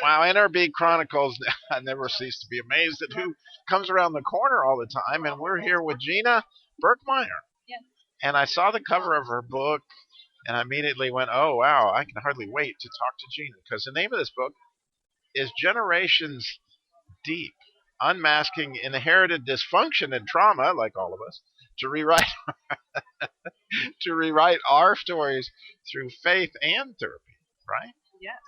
Wow, NRB Chronicles. I never cease to be amazed at who comes around the corner all the time. And we're here with Gina Berkmeyer. Yes. And I saw the cover of her book, and I immediately went, oh, wow, I can hardly wait to talk to Gina. Because the name of this book is Generations Deep, Unmasking Inherited Dysfunction and Trauma, like all of us, to rewrite to rewrite our stories through faith and therapy, right? Yes.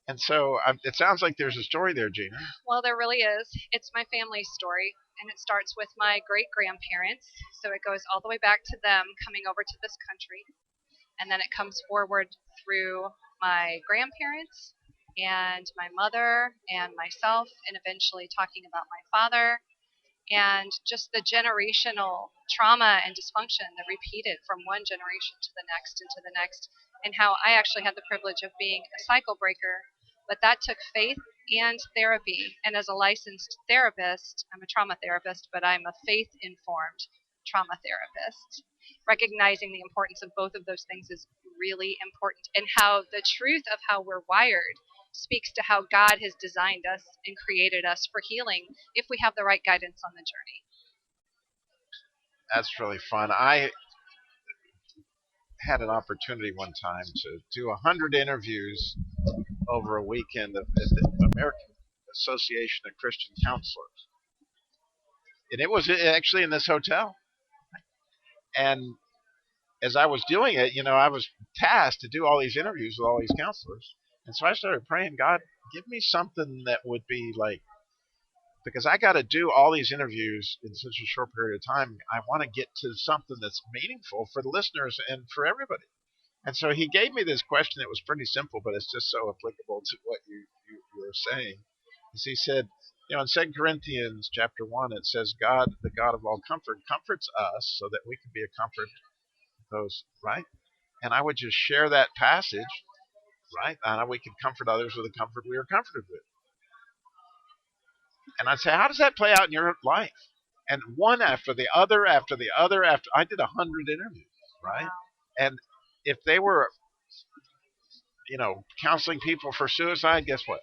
And so it sounds like there's a story there, Gina. Well, there really is. It's my family's story, and it starts with my great grandparents. So it goes all the way back to them coming over to this country, and then it comes forward through my grandparents and my mother and myself, and eventually talking about my father, and just the generational trauma and dysfunction that repeated from one generation to the next and to the next, and how I actually had the privilege of being a cycle breaker, but that took faith and therapy. And as a licensed therapist, I'm a trauma therapist, but I'm a faith informed trauma therapist. Recognizing the importance of both of those things is really important, and how the truth of how we're wired speaks to how God has designed us and created us for healing if we have the right guidance on the journey. That's really fun. I had an opportunity one time to do 100 interviews over a weekend at the American Association of Christian Counselors. And it was actually in this hotel. And as I was doing it, I was tasked to do all these interviews with all these counselors. And so I started praying, God, give me something that would be like, because I got to do all these interviews in such a short period of time. I want to get to something that's meaningful for the listeners and for everybody. And so he gave me this question that was pretty simple, but it's just so applicable to what you were saying. As he said, in 2 Corinthians chapter 1, it says, God, the God of all comfort, comforts us so that we can be a comfort to those, right? And I would just share that passage, right? And we can comfort others with the comfort we are comforted with. And I'd say, how does that play out in your life? And one after the other, after the other, after I did 100 interviews, right? Wow. And if they were, counseling people for suicide, guess what?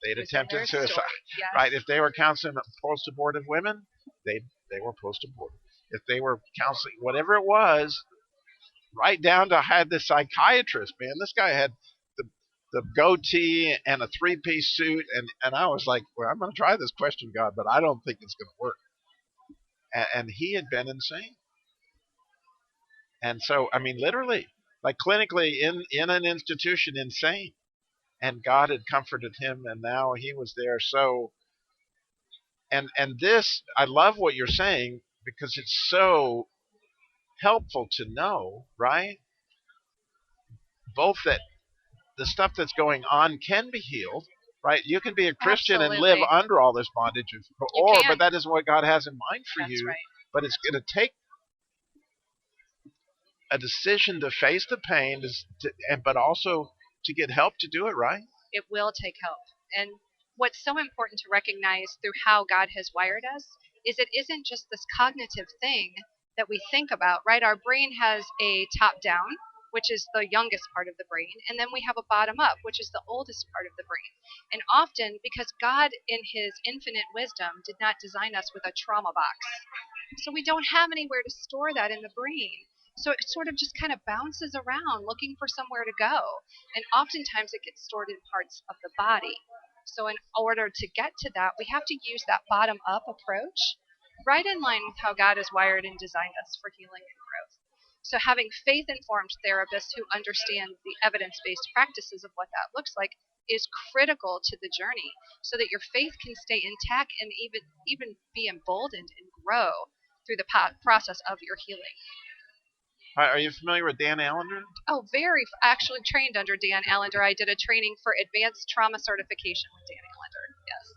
They'd attempted suicide, yes. right? If they were counseling post-abortive women, they were post-abortive. If they were counseling whatever it was, right down to I had this psychiatrist, man. This guy had the goatee and a three-piece suit, and I was like, well, I'm going to try this question, God, but I don't think it's going to work. And he had been insane. And so, I mean, literally, like clinically in an institution, insane. And God had comforted him, and now he was there. So, and this, I love what you're saying because it's so helpful to know, right? Both that the stuff that's going on can be healed, right? You can be a Christian Absolutely. and live under all this bondage, but that isn't what God has in mind for That's you. Right. But it's going to take a decision to face the pain, but also to get help to do it, right? It will take help. And what's so important to recognize through how God has wired us is it isn't just this cognitive thing that we think about, right? Our brain has a top down, which is the youngest part of the brain, and then we have a bottom up, which is the oldest part of the brain. And often, because God in his infinite wisdom did not design us with a trauma box, so we don't have anywhere to store that in the brain. So it sort of just kind of bounces around looking for somewhere to go. And oftentimes it gets stored in parts of the body. So in order to get to that, we have to use that bottom up approach, right in line with how God has wired and designed us for healing and growth. So having faith informed therapists who understand the evidence based practices of what that looks like is critical to the journey so that your faith can stay intact and even be emboldened and grow through the process of your healing. Are you familiar with Dan Allender? Oh, very. Actually trained under Dan Allender. I did a training for advanced trauma certification with Dan Allender. Yes.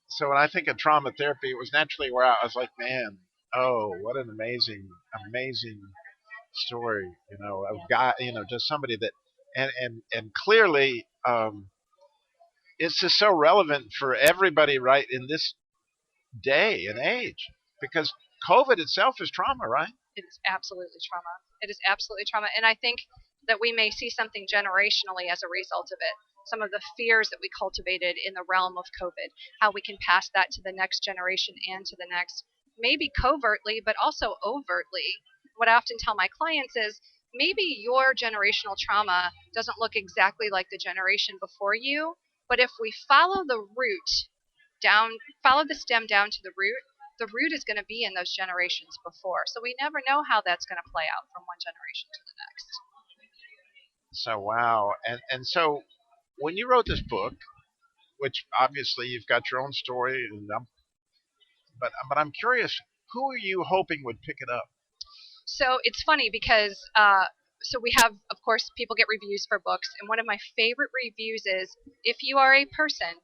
So when I think of trauma therapy, it was naturally where I was like, man, oh, what an amazing story, of God, just somebody that, and clearly, it's just so relevant for everybody right in this day and age because COVID itself is trauma, right? It is absolutely trauma. It is absolutely trauma. And I think that we may see something generationally as a result of it. Some of the fears that we cultivated in the realm of COVID, how we can pass that to the next generation and to the next, maybe covertly, but also overtly. What I often tell my clients is maybe your generational trauma doesn't look exactly like the generation before you, but if we follow the root down, follow the stem down to the root is going to be in those generations before. So we never know how that's going to play out from one generation to the next. So wow, and so when you wrote this book, which obviously you've got your own story, but I'm curious, who are you hoping would pick it up? So it's funny because so we have, of course, people get reviews for books, and one of my favorite reviews is, if you are a person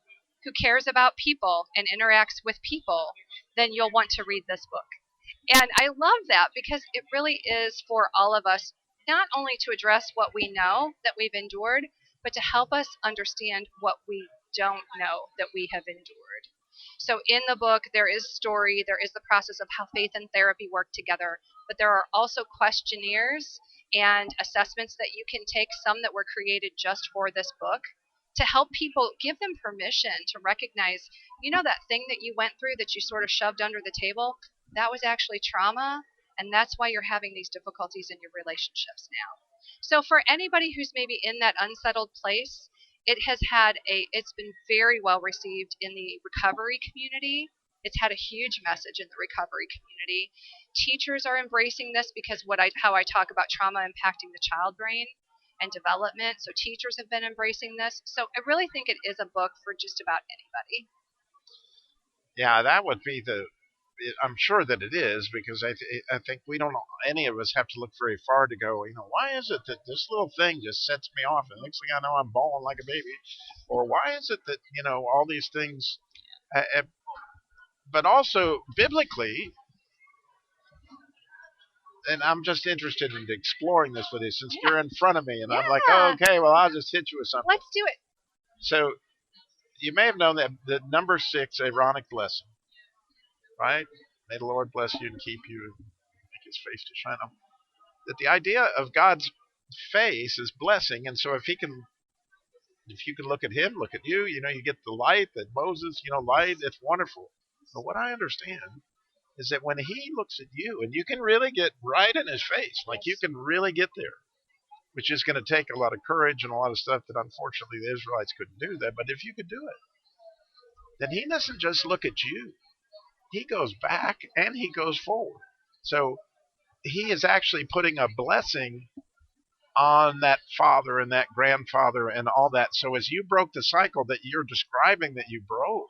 who cares about people and interacts with people, then you'll want to read this book. And I love that because it really is for all of us, not only to address what we know that we've endured, but to help us understand what we don't know that we have endured. So in the book, there is story, there is the process of how faith and therapy work together, but there are also questionnaires and assessments that you can take, some that were created just for this book, to help people, give them permission to recognize, that thing that you went through that you sort of shoved under the table, that was actually trauma, and that's why you're having these difficulties in your relationships now. So for anybody who's maybe in that unsettled place, it's been very well received in the recovery community. It's had a huge message in the recovery community. Teachers are embracing this because how I talk about trauma impacting the child brain and development. So teachers have been embracing this. So I really think it is a book for just about anybody. Yeah, that would be I'm sure that it is, because I think we don't, any of us have to look very far to go, why is it that this little thing just sets me off, and next thing I know I'm bawling like a baby, or why is it that all these things, but also biblically, and I'm just interested in exploring this with you since you're in front of me, and I'm like, oh, okay, well, I'll just hit you with something. Let's do it. So you may have known that the number 6 Aaronic blessing, right? May the Lord bless you and keep you and make his face to shine on. That the idea of God's face is blessing, and so if you can look at him, look at you, you get the light that Moses, light, it's wonderful. But what I understand is that when he looks at you, and you can really get right in his face, like you can really get there, which is going to take a lot of courage and a lot of stuff that unfortunately the Israelites couldn't do that. But if you could do it, then he doesn't just look at you. He goes back and he goes forward. So he is actually putting a blessing on that father and that grandfather and all that. So as you broke the cycle that you're describing that you broke,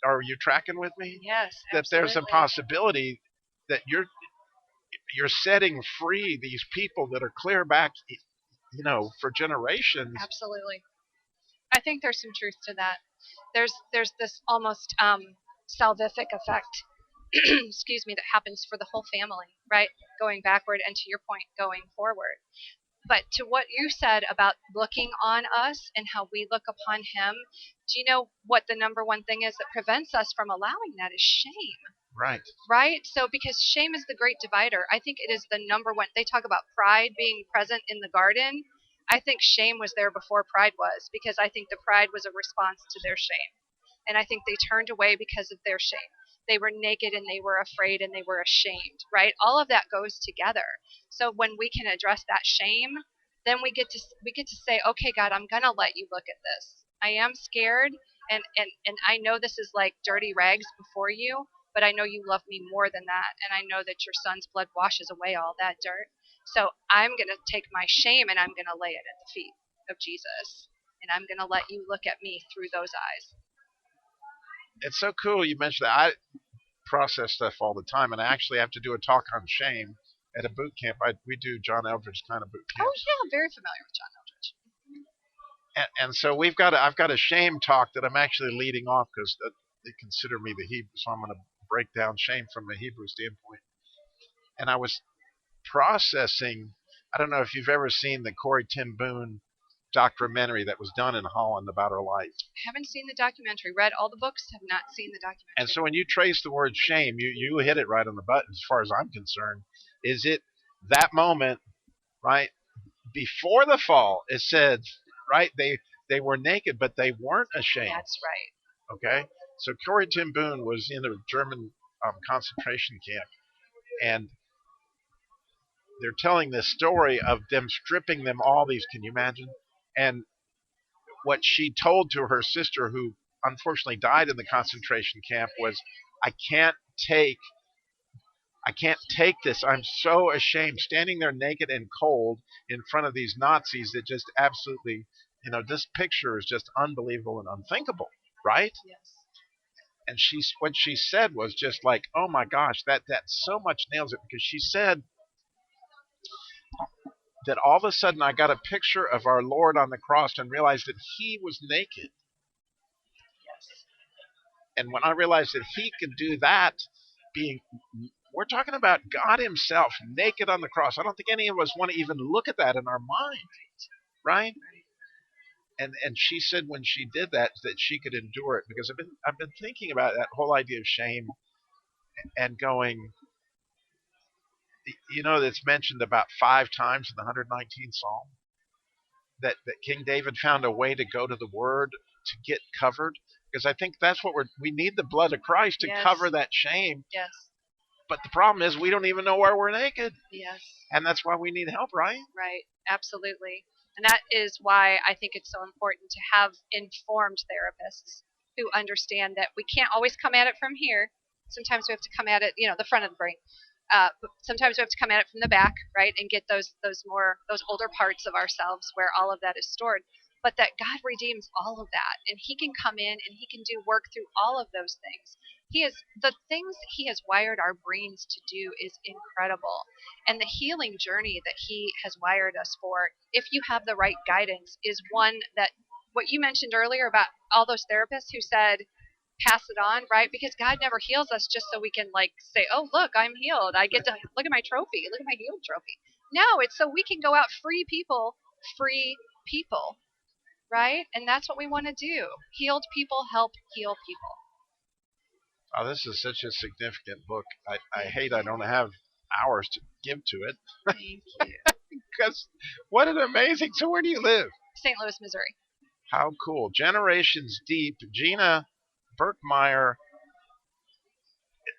are you tracking with me? Yes, that absolutely. There's a possibility that you're setting free these people that are clear back, for generations. Absolutely. I think there's some truth to that. There's this almost salvific effect, excuse me, that happens for the whole family, right? Going backward, and to your point, going forward. But to what you said about looking on us and how we look upon him, do you know what the number one thing is that prevents us from allowing that is shame? Right. Right? So because shame is the great divider, I think it is the number one. They talk about pride being present in the garden. I think shame was there before pride was, because I think the pride was a response to their shame. And I think they turned away because of their shame. They were naked and they were afraid and they were ashamed, right? All of that goes together. So when we can address that shame, then we get to say, okay, God, I'm going to let you look at this. I am scared, and I know this is like dirty rags before you, but I know you love me more than that, and I know that your son's blood washes away all that dirt. So I'm going to take my shame and I'm going to lay it at the feet of Jesus, and I'm going to let you look at me through those eyes. It's so cool you mentioned that. I process stuff all the time, and I actually have to do a talk on shame at a boot camp. We do John Eldredge kind of boot camps. Oh yeah, I'm very familiar with John Eldredge. And so I've got a shame talk that I'm actually leading off, because they consider me the Hebrew, so I'm going to break down shame from the Hebrew standpoint. And I was processing. I don't know if you've ever seen the Corrie ten Boom documentary that was done in Holland about her life. I haven't seen the documentary. Read all the books, have not seen the documentary. And so when you trace the word shame, you hit it right on the button as far as I'm concerned. Is it that moment right? Before the fall, it said, right, they were naked, but they weren't ashamed. That's right. Okay, so Corrie ten Boom was in a German concentration camp, and they're telling this story of them stripping them all these. Can you imagine? And what she told to her sister, who unfortunately died in the concentration camp, was, "I can't take I can't take this. I'm so ashamed standing there naked and cold in front of these Nazis that just absolutely, this picture is just unbelievable and unthinkable, right?" Yes. And what she said was just like, "Oh my gosh, that so much nails it," because she said that all of a sudden I got a picture of our Lord on the cross and realized that he was naked. Yes. And when I realized that he could do that, being we're talking about God himself naked on the cross. I don't think any of us want to even look at that in our mind, right? And she said when she did that she could endure it, because I've been thinking about that whole idea of shame and going, that's mentioned about 5 times in the 119th Psalm, that King David found a way to go to the Word to get covered, because I think that's what we need, the blood of Christ to Yes. cover that shame. Yes. But the problem is we don't even know where we're naked. Yes. And that's why we need help, right? Right. Absolutely. And that is why I think it's so important to have informed therapists who understand that we can't always come at it from here. Sometimes we have to come at it, the front of the brain. But sometimes we have to come at it from the back, right, and get those older parts of ourselves where all of that is stored. But that God redeems all of that, and He can come in and He can do work through all of those things. The things He has wired our brains to do is incredible, and the healing journey that He has wired us for, if you have the right guidance, is one that, what you mentioned earlier about all those therapists who said pass it on, right? Because God never heals us just so we can say, "Oh, look, I'm healed. I get to look at my trophy. Look at my healed trophy." No, it's so we can go out free people, right? And that's what we want to do. Healed people help heal people. Oh, this is such a significant book. I hate I don't have hours to give to it. Thank you. Because what an amazing. So where do you live? St. Louis, Missouri. How cool. Generations Deep. Gina Berkmeyer.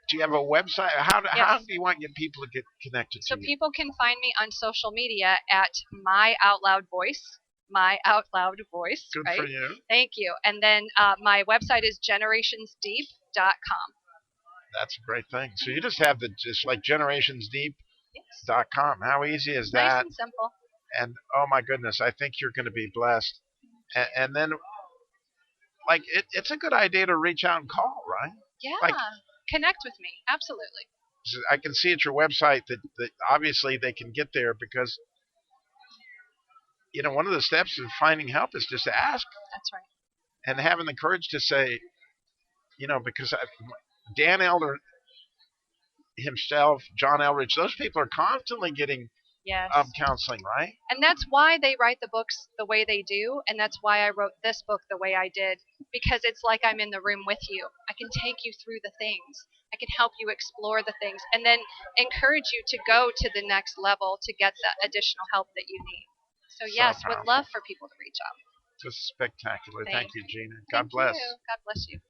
Do you have a website? How do you want people to get connected to you? So people can find me on social media at My Out Loud Voice. My Out Loud Voice. Good right? for you. Thank you. And then my website is generationsdeep.com. That's a great thing. So you just have just like generationsdeep.com. How easy is that? Nice and simple. And oh my goodness, I think you're going to be blessed. And then, it's a good idea to reach out and call, right? Yeah. Connect with me. Absolutely. I can see at your website that obviously they can get there because, one of the steps of finding help is just to ask. That's right. And having the courage to say, because Dan Elder himself, John Elridge, those people are constantly getting counseling, right? And that's why they write the books the way they do, and that's why I wrote this book the way I did, because it's like I'm in the room with you. I can take you through the things. I can help you explore the things, and then encourage you to go to the next level to get the additional help that you need. So yes, would love for people to reach out. Just spectacular. Thank you, Gina. God bless. God bless you.